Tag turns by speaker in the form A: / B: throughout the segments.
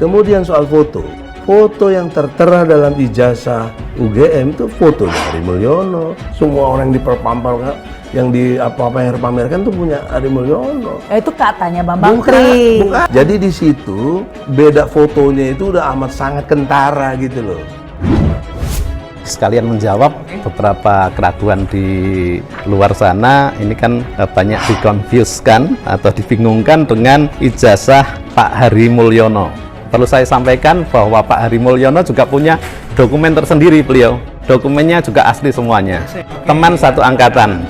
A: Kemudian soal foto yang tertera dalam ijazah UGM itu foto Ari Mulyono. Semua orang diperpampar, yang pamerkan tuh punya Ari Mulyono.
B: Itu katanya Bambang
A: Bukan.
B: Tri.
A: Jadi di situ beda fotonya itu udah amat sangat kentara gitu loh.
C: Sekalian menjawab beberapa keraguan di luar sana, ini kan banyak dikonfuskan atau dibingungkan dengan ijazah Pak Hari Mulyono. Perlu saya sampaikan bahwa Pak Hari Mulyono juga punya dokumen tersendiri beliau. Dokumennya juga asli semuanya. Teman satu angkatan.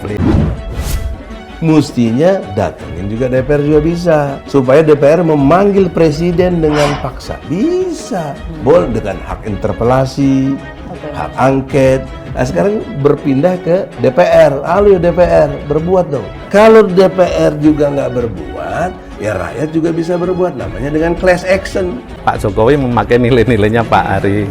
A: Mestinya datangin juga DPR juga bisa. Supaya DPR memanggil presiden dengan paksa. Bisa. Boleh dengan hak interpelasi, hak angket. Nah sekarang berpindah ke DPR. Ayo DPR, berbuat dong. Kalau DPR juga nggak berbuat, ya rakyat juga bisa berbuat. Namanya dengan class action.
C: Pak Jokowi memakai nilai-nilainya Pak Hari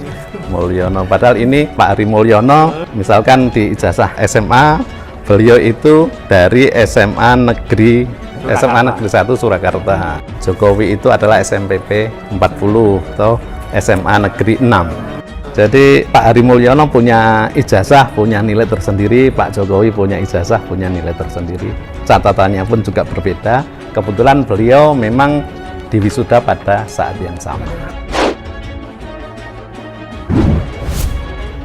C: Mulyono. Padahal ini Pak Hari Mulyono, misalkan di ijazah SMA, beliau itu dari SMA Negeri 1 Surakarta. Jokowi itu adalah SMPP 40 atau SMA Negeri 6. Jadi Pak Hari Mulyono punya ijazah, punya nilai tersendiri, Pak Jokowi punya ijazah, punya nilai tersendiri. Catatannya pun juga berbeda. Kebetulan beliau memang diwisuda pada saat yang sama.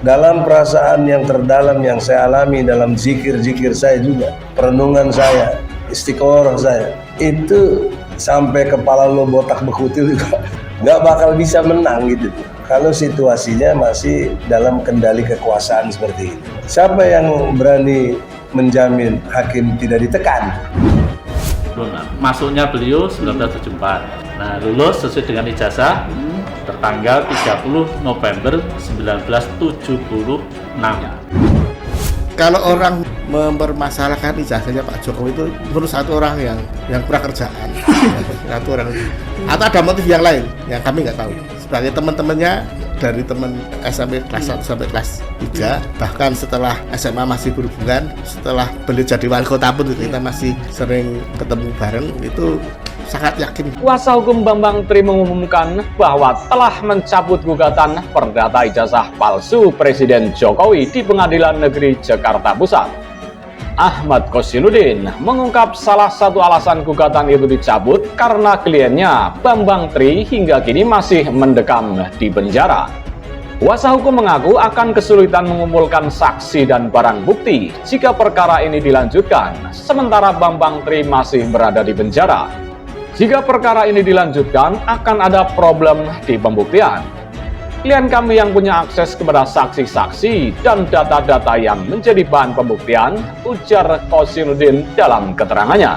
A: Dalam perasaan yang terdalam yang saya alami dalam zikir-zikir saya juga, perenungan saya, istiqoroh saya, itu sampai kepala lo botak bekutil juga nggak bakal bisa menang gitu. Kalau situasinya masih dalam kendali kekuasaan seperti ini. Siapa yang berani menjamin hakim tidak ditekan?
D: Masuknya beliau 1974. Nah, lulus sesuai dengan ijazah tertanggal 30 November 1976.
E: Kalau orang mempermasalahkan ijazahnya Pak Jokowi itu menurut satu orang yang kurang kerjaan. Satu orang. Atau ada motif yang lain yang kami nggak tahu. Sebagai teman-temannya dari teman SMP kelas 1 sampai kelas 3, bahkan setelah SMA masih berhubungan, setelah beliau jadi wali kota pun kita masih sering ketemu bareng, itu sangat yakin.
F: Kuasa hukum Bambang Tri mengumumkan bahwa telah mencabut gugatan perdata ijazah palsu Presiden Jokowi di Pengadilan Negeri Jakarta Pusat. Ahmad Kosinuddin mengungkap salah satu alasan gugatan itu dicabut karena kliennya Bambang Tri hingga kini masih mendekam di penjara. Kuasa hukum mengaku akan kesulitan mengumpulkan saksi dan barang bukti jika perkara ini dilanjutkan, sementara Bambang Tri masih berada di penjara. Jika perkara ini dilanjutkan, akan ada problem di pembuktian. Klien kami yang punya akses kepada saksi-saksi dan data-data yang menjadi bahan pembuktian, ujar Kosinuddin dalam keterangannya.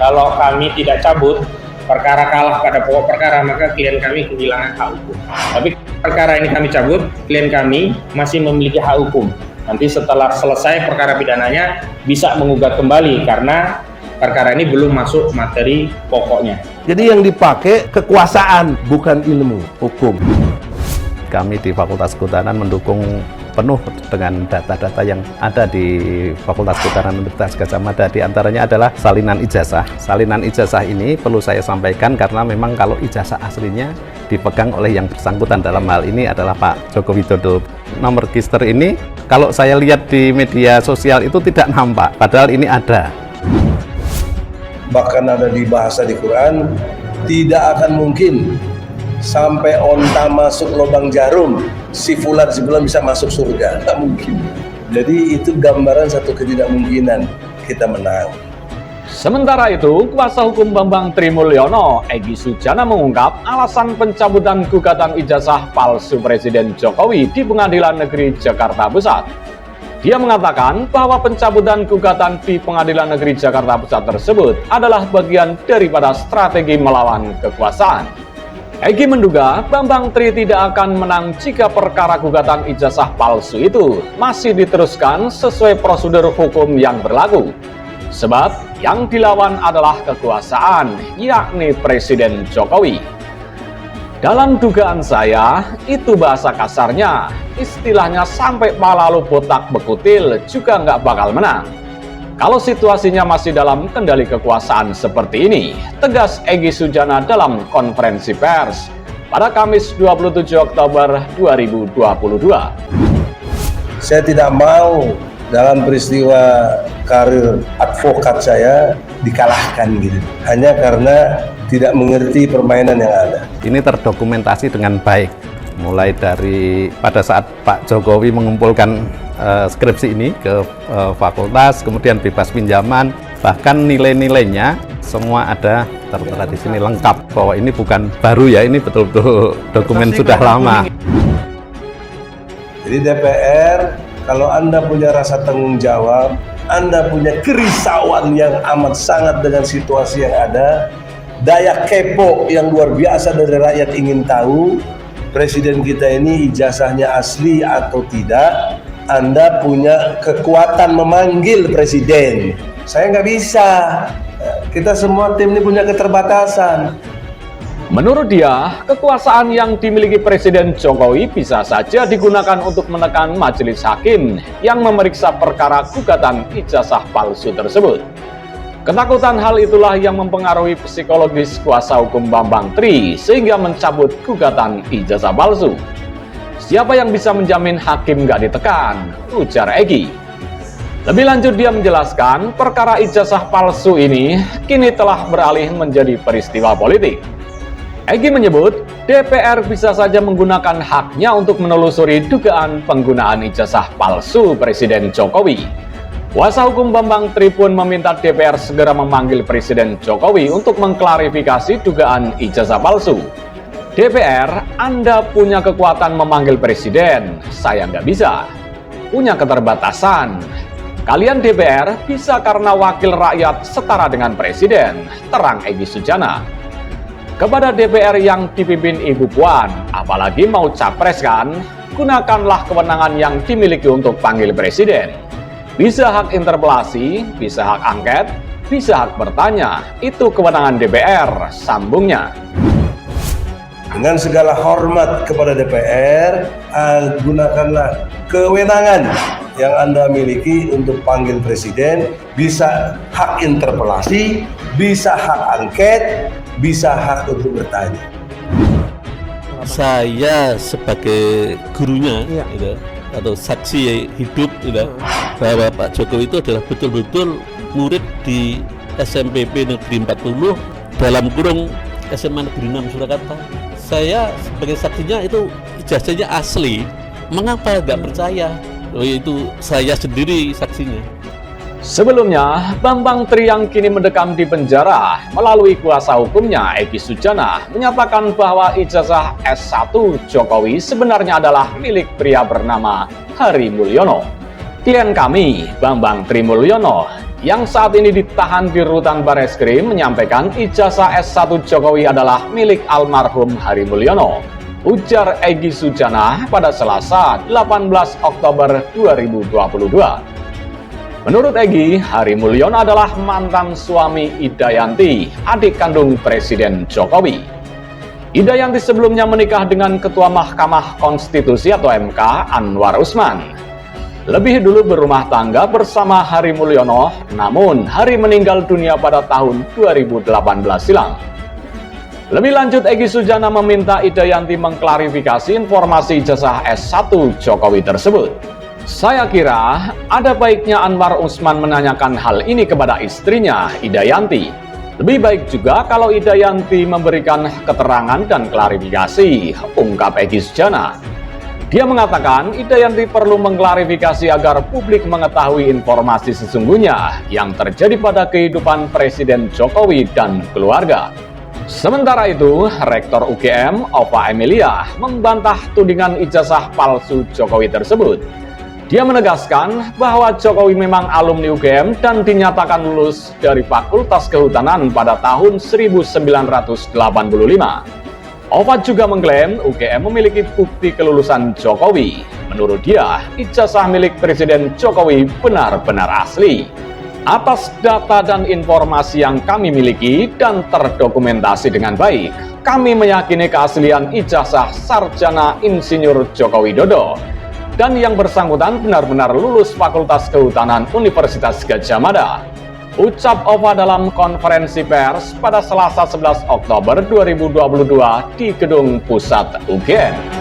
G: Kalau kami tidak cabut, perkara kalah pada pokok perkara, maka klien kami kehilangan hak hukum. Tapi perkara ini kami cabut, klien kami masih memiliki hak hukum. Nanti setelah selesai perkara pidananya, bisa menggugat kembali karena perkara ini belum masuk materi pokoknya.
A: Jadi yang dipakai kekuasaan, bukan ilmu hukum.
C: Kami di Fakultas Kehutanan mendukung penuh dengan data-data yang ada di Fakultas Kehutanan Universitas Gadjah Mada. Di antaranya adalah salinan ijazah. Salinan ijazah ini perlu saya sampaikan karena memang kalau ijazah aslinya dipegang oleh yang bersangkutan, dalam hal ini adalah Pak Joko Widodo. Nomor register ini kalau saya lihat di media sosial itu tidak nampak, padahal ini ada.
A: Bahkan ada di bahasa di Quran, tidak akan mungkin sampai onta masuk lubang jarum, si fulan bisa masuk surga. Tak mungkin. Jadi itu gambaran satu ketidakmungkinan kita menang.
F: Sementara itu, kuasa hukum Bambang Tri Mulyono, Egy Sujana mengungkap alasan pencabutan gugatan ijazah palsu Presiden Jokowi di Pengadilan Negeri Jakarta Pusat. Dia mengatakan bahwa pencabutan gugatan di Pengadilan Negeri Jakarta Pusat tersebut adalah bagian daripada strategi melawan kekuasaan. Egy menduga Bambang Tri tidak akan menang jika perkara gugatan ijazah palsu itu masih diteruskan sesuai prosedur hukum yang berlaku. Sebab yang dilawan adalah kekuasaan, yakni Presiden Jokowi. Dalam dugaan saya, itu bahasa kasarnya, istilahnya sampai pala lu botak bekutil juga nggak bakal menang. Kalau situasinya masih dalam kendali kekuasaan seperti ini, tegas Egy Sujana dalam konferensi pers pada Kamis 27 Oktober 2022.
A: Saya tidak mau dalam peristiwa karir advokat saya dikalahkan gitu, hanya karena tidak mengerti permainan yang ada.
C: Ini terdokumentasi dengan baik, mulai dari pada saat Pak Jokowi mengumpulkan skripsi ini ke fakultas, kemudian bebas pinjaman, bahkan nilai-nilainya semua ada tertera di sini lengkap, bahwa ini bukan baru ya, ini betul-betul dokumen sudah lama.
A: Jadi DPR, kalau Anda punya rasa tanggung jawab, Anda punya kerisauan yang amat sangat dengan situasi yang ada, daya kepo yang luar biasa dari rakyat ingin tahu presiden kita ini ijazahnya asli atau tidak, Anda punya kekuatan memanggil presiden. Saya nggak bisa. Kita semua tim ini punya keterbatasan.
F: Menurut dia, kekuasaan yang dimiliki Presiden Jokowi bisa saja digunakan untuk menekan majelis hakim yang memeriksa perkara gugatan ijazah palsu tersebut. Ketakutan hal itulah yang mempengaruhi psikologis kuasa hukum Bambang Tri sehingga mencabut gugatan ijazah palsu. Siapa yang bisa menjamin hakim nggak ditekan? Ujar Egy. Lebih lanjut dia menjelaskan perkara ijazah palsu ini kini telah beralih menjadi peristiwa politik. Egy menyebut DPR bisa saja menggunakan haknya untuk menelusuri dugaan penggunaan ijazah palsu Presiden Jokowi. Kuasa hukum Bambang Tri pun meminta DPR segera memanggil Presiden Jokowi untuk mengklarifikasi dugaan ijazah palsu. DPR, Anda punya kekuatan memanggil presiden, saya nggak bisa. Punya keterbatasan. Kalian DPR bisa karena wakil rakyat setara dengan presiden, terang Egy Sujana. Kepada DPR yang dipimpin Ibu Puan, apalagi mau capres kan, gunakanlah kewenangan yang dimiliki untuk panggil presiden. Bisa hak interpelasi, bisa hak angket, bisa hak bertanya, itu kewenangan DPR, sambungnya.
A: Dengan segala hormat kepada DPR, gunakanlah kewenangan yang Anda miliki untuk panggil presiden, bisa hak interpelasi, bisa hak angket, bisa hak untuk bertanya.
B: Saya sebagai gurunya gitu, atau saksi hidup gitu, bahwa Pak Jokowi itu adalah betul-betul murid di SMPP Negeri 40 dalam kurung SMA Negeri 6 Surakarta. Saya sebagai saksinya itu ijazahnya asli. Mengapa nggak percaya? Oh, itu saya sendiri saksinya.
F: Sebelumnya, Bambang Tri yang kini mendekam di penjara melalui kuasa hukumnya Egy Sujana menyatakan bahwa ijazah S1 Jokowi sebenarnya adalah milik pria bernama Hari Mulyono. Klien kami, Bambang Tri Mulyono, yang saat ini ditahan di rutan Bareskrim menyampaikan ijazah S1 Jokowi adalah milik almarhum Hari Mulyono, ujar Egy Sujana pada Selasa 18 Oktober 2022. Menurut Egy, Hari Mulyono adalah mantan suami Idayanti, adik kandung Presiden Jokowi. Idayanti sebelumnya menikah dengan Ketua Mahkamah Konstitusi atau MK Anwar Usman. Lebih dulu berumah tangga bersama Hari Mulyono, namun Hari meninggal dunia pada tahun 2018 silam. Lebih lanjut, Egy Sujana meminta Idayanti mengklarifikasi informasi ijazah S1 Jokowi tersebut. Saya kira ada baiknya Anwar Usman menanyakan hal ini kepada istrinya, Idayanti. Lebih baik juga kalau Idayanti memberikan keterangan dan klarifikasi, ungkap Egy Sujana. Dia mengatakan Idayanti perlu mengklarifikasi agar publik mengetahui informasi sesungguhnya yang terjadi pada kehidupan Presiden Jokowi dan keluarga. Sementara itu, Rektor UGM, Ova Emilia, membantah tudingan ijazah palsu Jokowi tersebut. Dia menegaskan bahwa Jokowi memang alumni UGM dan dinyatakan lulus dari Fakultas Kehutanan pada tahun 1985. Ova juga mengklaim UGM memiliki bukti kelulusan Jokowi. Menurut dia, ijazah milik Presiden Jokowi benar-benar asli. Atas data dan informasi yang kami miliki dan terdokumentasi dengan baik, kami meyakini keaslian ijazah Sarjana Insinyur Joko Widodo. dan yang bersangkutan benar-benar lulus Fakultas Kehutanan Universitas Gadjah Mada. Ucap Ova dalam konferensi pers pada Selasa 11 Oktober 2022 di Gedung Pusat UGM.